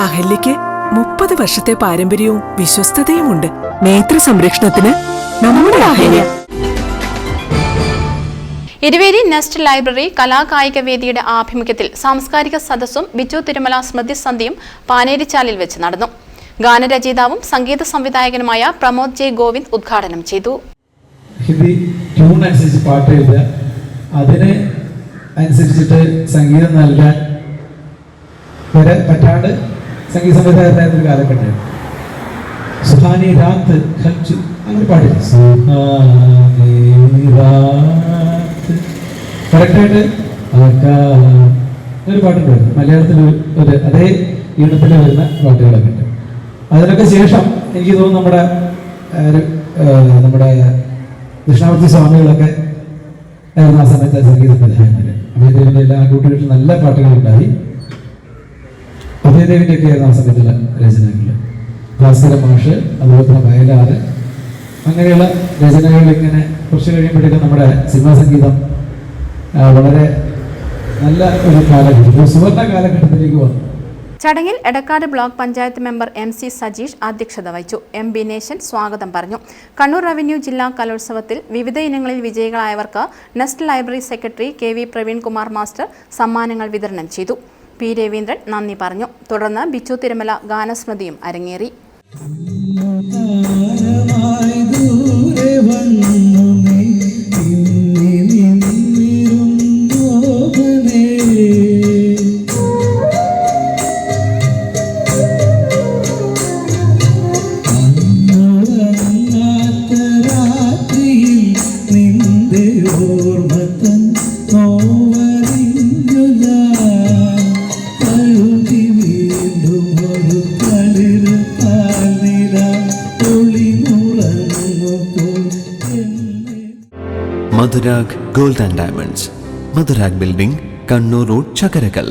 അഹല്യയ്ക്ക് 30 വർഷത്തെ പാരമ്പര്യവും വിശ്വസ്തതയുമുണ്ട്. നേത്ര സംരക്ഷണത്തിന് നമ്മുടെ അഹല്യ. ഇരുവേരി നെസ്റ്റ് ലൈബ്രറി കലാകായിക വേദിയുടെ ആഭിമുഖ്യത്തിൽ സാംസ്കാരിക സദസ്സും ബിജു തിരുമല സ്മൃതി സന്ധ്യയും പാനേരിച്ചാലിൽ വെച്ച് നടന്നു. ഗാനരചയിതാവും സംഗീത സംവിധായകനുമായ പ്രമോദ് ജെ ഗോവിന്ദ് ഉദ്ഘാടനം ചെയ്തു. ഹിന്ദി ട്യൂൺ അനുസരിച്ച് പാട്ട് എഴുതുക, അതിന് അനുസരിച്ചിട്ട് സംഗീതം നൽകാൻ വരെ പറ്റാണ്ട് സംഗീത സംവിധായകനായിരുന്നൊരു കാലഘട്ടമാണ്. സുഹാനി രാത്ത് ഖൽച്ചു അങ്ങനെ പാടില്ല. സുഹാനി രാത്ത് കറക്റ്റായിട്ട് ഒരു പാട്ടുണ്ട് മലയാളത്തിൽ, ഒരു അതേ ഈണത്തിൽ വരുന്ന പാട്ടുകളൊക്കെ ഉണ്ട്. അതിനൊക്കെ ശേഷം എനിക്ക് തോന്നുന്നു നമ്മുടെ ദക്ഷിണാമൂർത്തി സ്വാമികളൊക്കെ ആയിരുന്നു ആ സമയത്ത് സംഗീത സംവിധാനത്തിൽ. അഭയദേവിൻ്റെ എല്ലാ കൂട്ടുകെട്ടിൽ നല്ല പാട്ടുകളുണ്ടായി. അഭയദേവിൻ്റെ ഒക്കെ ആയിരുന്നു ആ സമയത്തുള്ള രചനകൾ. ഭാസ്കര മാഷ്, അതുപോലെ തന്നെ വയലാറ്, അങ്ങനെയുള്ള രചനകൾ ഇങ്ങനെ കുറച്ച് കഴിയുമ്പോഴേക്കും നമ്മുടെ സിനിമാ സംഗീതം വളരെ നല്ല ഒരു കാലഘട്ടം, സുവർണ്ണ കാലഘട്ടത്തിലേക്ക് വന്നു. ചടങ്ങിൽ Edakkad block panchayat member MC Sajeesh അധ്യക്ഷത വഹിച്ചു. M ബിനേശൻ സ്വാഗതം പറഞ്ഞു. കണ്ണൂർ റവന്യൂ ജില്ലാ കലോത്സവത്തിൽ വിവിധ ഇനങ്ങളിൽ വിജയികളായവർക്ക് Nest library secretary KV Praveenkumar master സമ്മാനങ്ങൾ വിതരണം ചെയ്തു. P രവീന്ദ്രൻ നന്ദി പറഞ്ഞു. തുടർന്ന് ബിജു തിരുമല ഗാനസ്മൃതിയും അരങ്ങേറി. Madhurag gold and diamonds, Madhurag building, Kannur road, Chakkarakal.